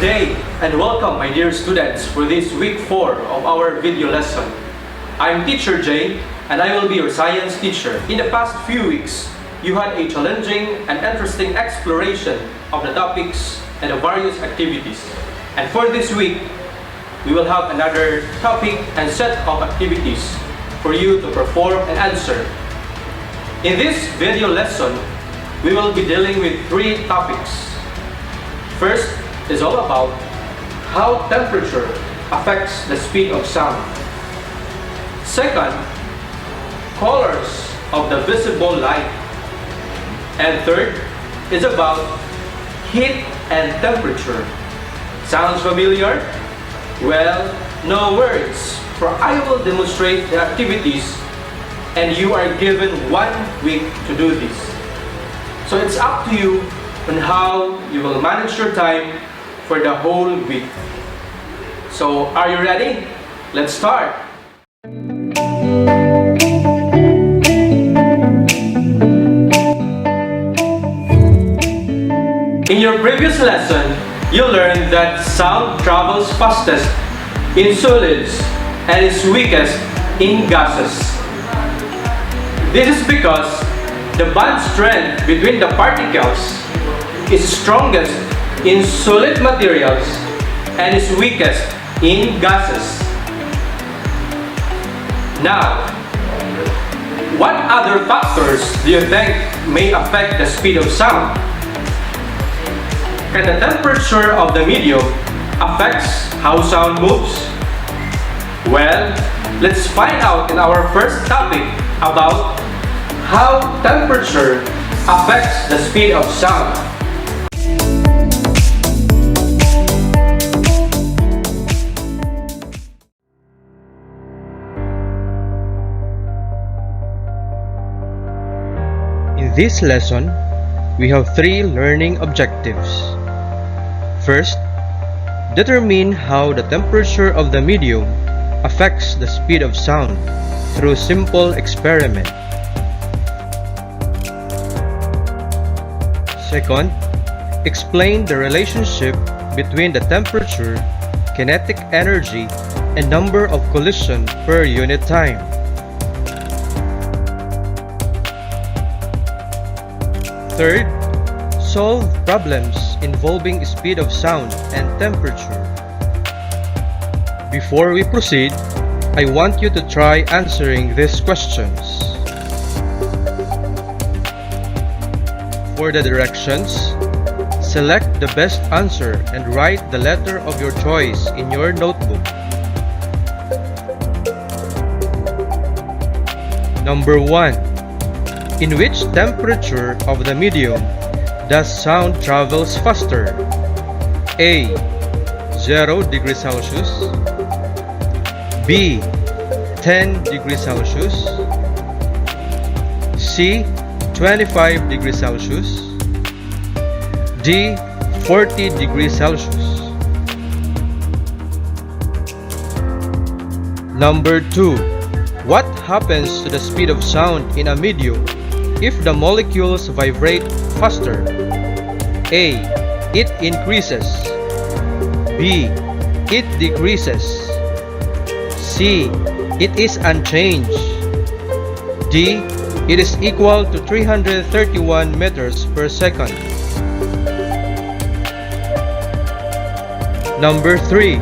day and welcome my dear students for this week 4 of our video lesson. I'm Teacher Jay and I will be your science teacher. In the past few weeks, you had a challenging and interesting exploration of the topics and the various activities. And for this week, we will have another topic and set of activities for you to perform and answer. In this video lesson, we will be dealing with 3 topics. First is all about how temperature affects the speed of sound. Second, colors of the visible light. And third is about heat and temperature. Sounds familiar? Well, no worries, for I will demonstrate the activities and you are given 1 week to do this. So it's up to you on how you will manage your time for the whole week. So are you ready? Let's start! In your previous lesson, you learned that sound travels fastest in solids and is weakest in gases. This is because the bond strength between the particles is strongest in solid materials and is weakest in gases. Now, what other factors do you think may affect the speed of sound? Can the temperature of the medium affects how sound moves? Well, let's find out in our first topic about how temperature affects the speed of sound. In this lesson, we have 3 learning objectives. First, determine how the temperature of the medium affects the speed of sound through simple experiment. Second, explain the relationship between the temperature, kinetic energy, and number of collision per unit time. Third, solve problems involving speed of sound and temperature. Before we proceed, I want you to try answering these questions. For the directions, select the best answer and write the letter of your choice in your notebook. Number 1. In which temperature of the medium does sound travels faster? A. 0 degrees Celsius, B. 10 degrees Celsius, C. 25 degrees Celsius, D. 40 degrees Celsius. Number 2. What happens to the speed of sound in a medium if the molecules vibrate faster? A. It increases, B. It decreases, C. It is unchanged, D. It is equal to 331 meters per second. Number 3.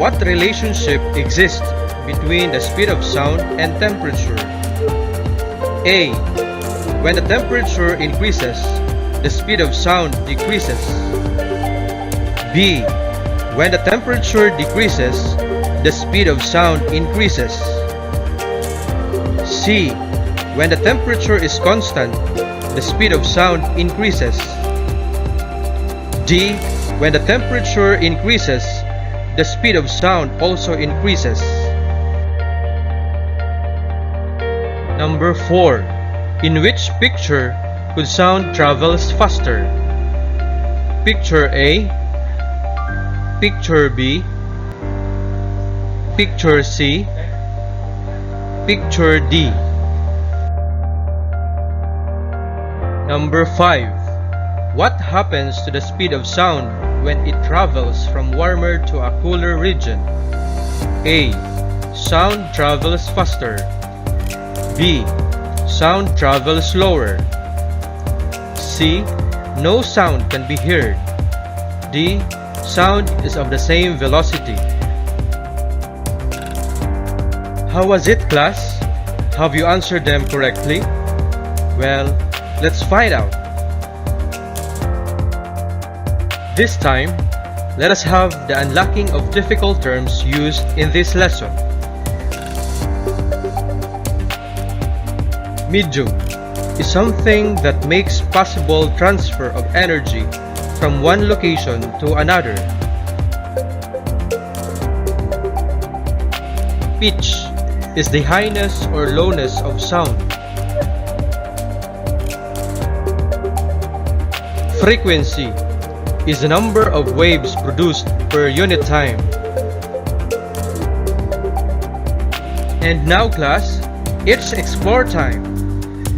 What relationship exists between the speed of sound and temperature? A. When the temperature increases, the speed of sound decreases. B. When the temperature decreases, the speed of sound increases. C. When the temperature is constant, the speed of sound increases. D. When the temperature increases, the speed of sound also increases. Number 4. In which picture could sound travels faster? Picture A, Picture B, Picture C, Picture D. Number 5. What happens to the speed of sound when it travels from warmer to a cooler region? A. Sound travels faster. B. Sound travels slower. C. No sound can be heard. D. Sound is of the same velocity. How was it, class? Have you answered them correctly? Well, let's find out. This time, let us have the unlocking of difficult terms used in this lesson. Medium is something that makes possible transfer of energy from one location to another. Pitch is the highness or lowness of sound. Frequency is the number of waves produced per unit time. And now, class, it's explore time.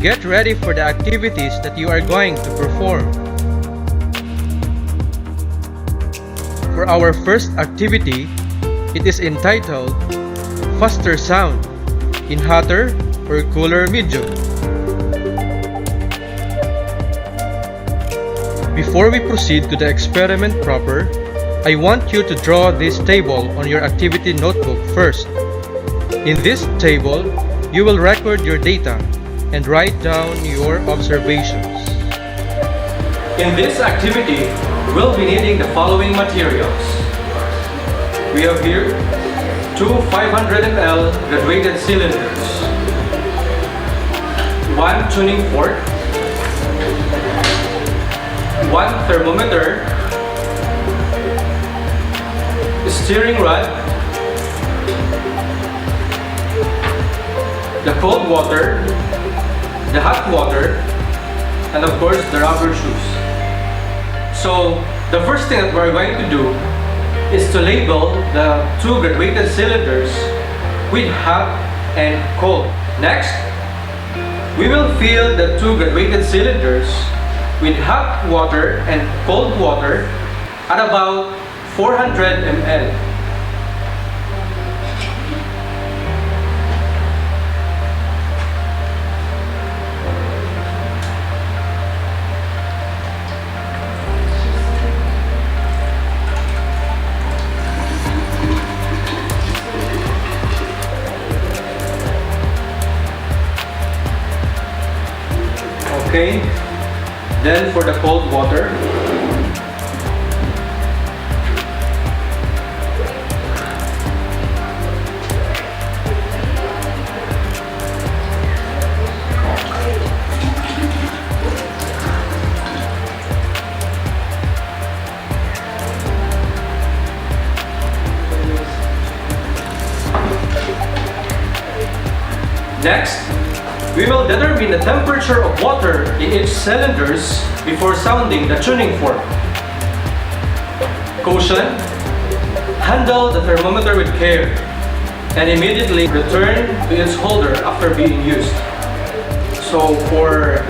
Get ready for the activities that you are going to perform. For our first activity, it is entitled Faster Sound in Hotter or Cooler Medium. Before we proceed to the experiment proper, I want you to draw this table on your activity notebook first. In this table, you will record your data and write down your observations. In this activity, we'll be needing the following materials. We have here two 500 ml graduated cylinders, one tuning fork, one thermometer, a steering rod, the cold water, the hot water, and of course the rubber shoes. So the first thing that we're going to do is to label the two graduated cylinders with hot and cold. Next, we will fill the two graduated cylinders with hot water and cold water at about 400 ml. Okay, then for the cold water, next, we will determine the temperature of water in each cylinders before sounding the tuning fork. Caution: handle the thermometer with care and immediately return to its holder after being used. So for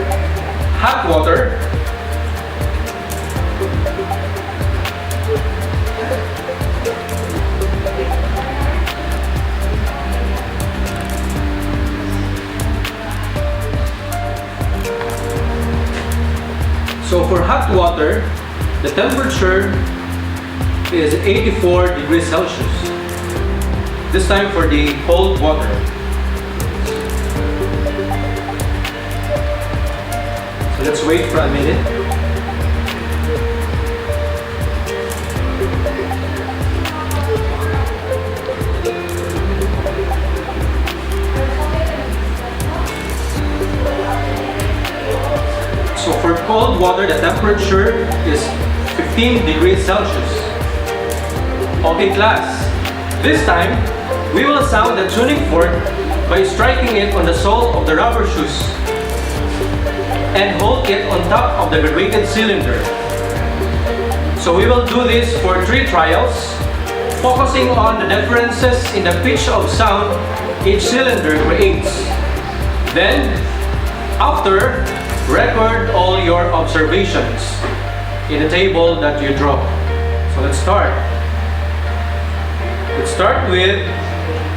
hot water, the temperature is 84 degrees Celsius. This time for the cold water. So let's wait for a minute. So for cold water, the temperature is 15 degrees Celsius. Okay class, this time we will sound the tuning fork by striking it on the sole of the rubber shoes and hold it on top of the graduated cylinder. So we will do this for 3 trials, focusing on the differences in the pitch of sound each cylinder creates. Then, after, record all your observations in the table that you draw. So let's start. Let's start with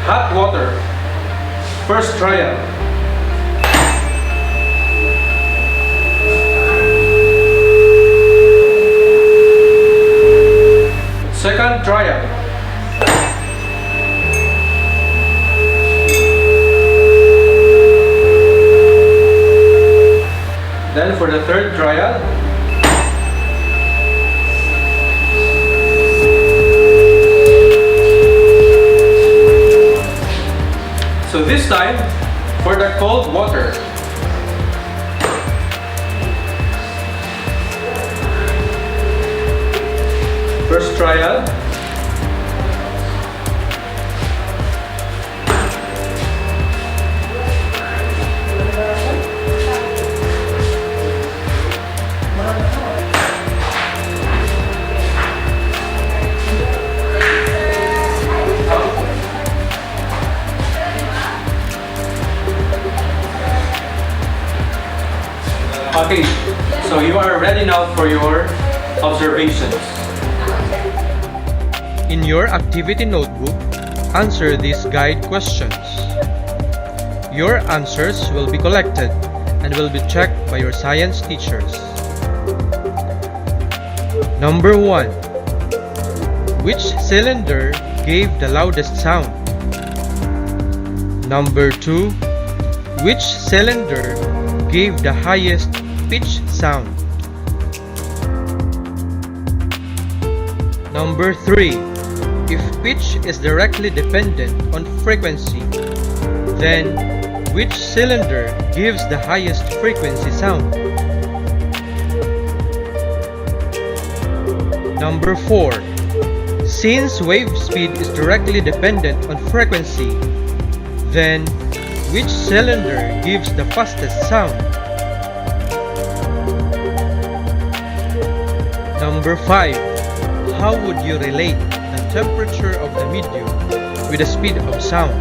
hot water. First trial. Second trial. Then for the third trial. So this time, for the cold water. First trial. Okay, so you are ready now for your observations. In your activity notebook, answer these guide questions. Your answers will be collected and will be checked by your science teachers. Number 1. Which cylinder gave the loudest sound? Number 2. Which cylinder gave the highest pitch sound? Number 3. If pitch is directly dependent on frequency, then which cylinder gives the highest frequency sound? Number 4. Since wave speed is directly dependent on frequency, then which cylinder gives the fastest sound? Number 5. How would you relate the temperature of the medium with the speed of sound?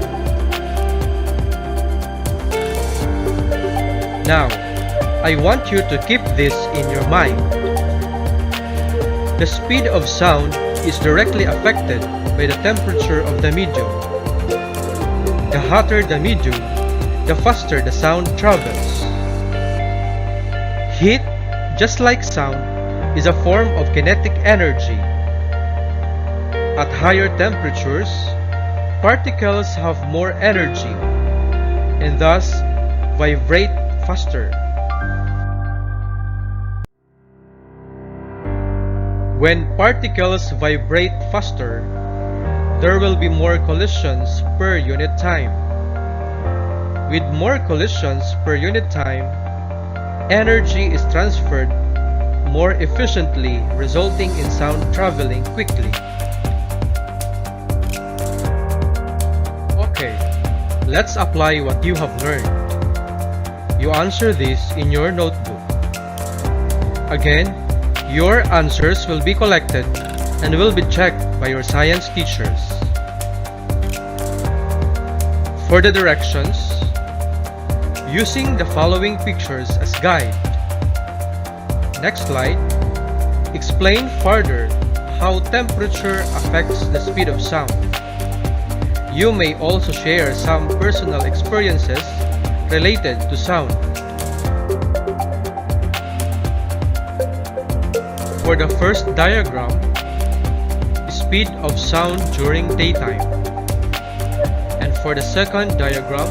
Now, I want you to keep this in your mind. The speed of sound is directly affected by the temperature of the medium. The hotter the medium, the faster the sound travels. Heat, just like sound, is a form of kinetic energy. At higher temperatures, particles have more energy and thus vibrate faster. When particles vibrate faster, there will be more collisions per unit time. With more collisions per unit time, energy is transferred more efficiently, resulting in sound traveling quickly. Okay, let's apply what you have learned. You answer this in your notebook. Again, your answers will be collected and will be checked by your science teachers. For the directions, using the following pictures as guide. Next slide. Explain further how temperature affects the speed of sound. You may also share some personal experiences related to sound. For the first diagram, speed of sound during daytime. And for the second diagram,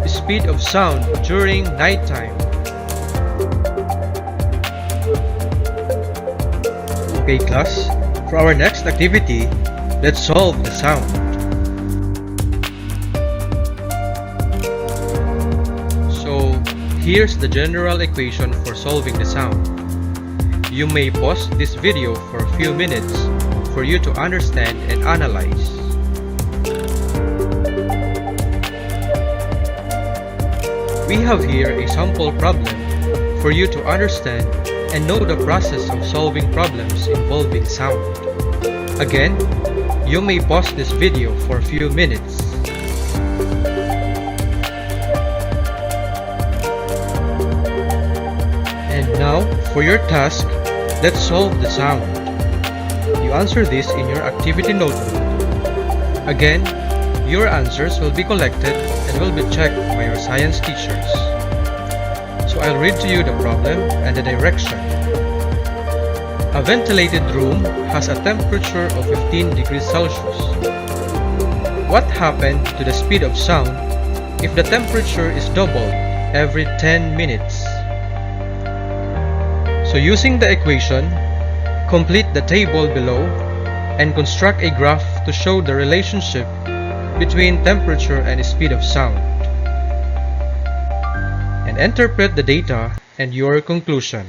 speed of sound during nighttime. Okay class, for our next activity, let's solve the sound. So, here's the general equation for solving the sound. You may pause this video for a few minutes for you to understand and analyze. We have here a sample problem for you to understand and know the process of solving problems involving sound. Again, you may pause this video for a few minutes. And now, for your task, let's solve the sound. to answer this in your activity notebook. Again, your answers will be collected and will be checked by your science teachers. So I'll read to you the problem and the direction. A ventilated room has a temperature of 15 degrees Celsius. What happened to the speed of sound if the temperature is doubled every 10 minutes? So using the equation, complete the table below and construct a graph to show the relationship between temperature and speed of sound. And interpret the data and your conclusion.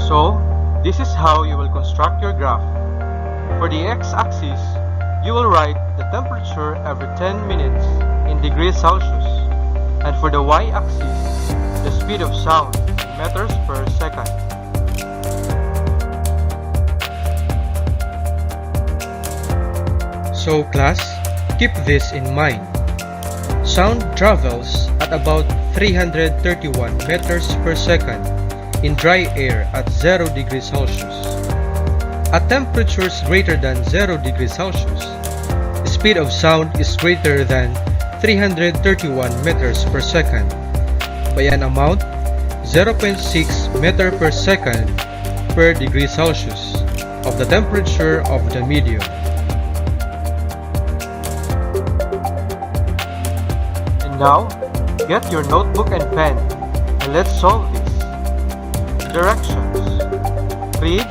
So, this is how you will construct your graph. For the x-axis, you will write the temperature every 10 minutes in degrees Celsius, and for the y-axis, the speed of sound in meters per second. So class, keep this in mind. Sound travels at about 331 meters per second in dry air at 0 degrees Celsius. At temperatures greater than 0 degrees Celsius, the speed of sound is greater than 331 meters per second by an amount 0.6 meter per second per degree Celsius of the temperature of the medium. And now, get your notebook and pen and let's solve this. Directions. Read,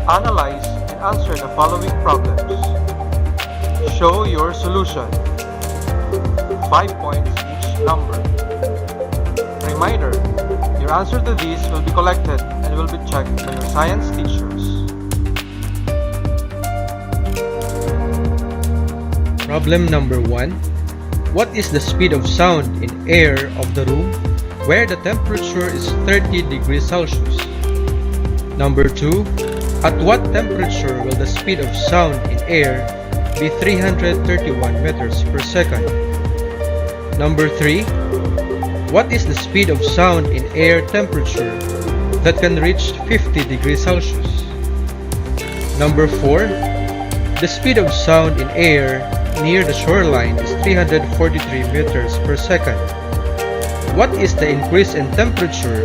analyze, and answer the following problems. Show your solution. 5 points each number. Reminder, your answer to these will be collected and will be checked by your science teachers. Problem number 1. What is the speed of sound in air of the room where the temperature is 30 degrees Celsius? Number 2. At what temperature will the speed of sound in air be 331 meters per second? Number 3. What is the speed of sound in air temperature that can reach 50 degrees Celsius? Number 4. The speed of sound in air near the shoreline is 343 meters per second. What is the increase in temperature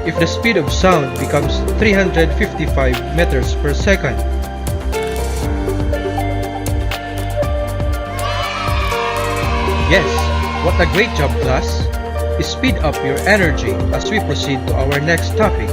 if the speed of sound becomes 355 meters per second? Yes, what a great job class! Speed up your energy as we proceed to our next topic.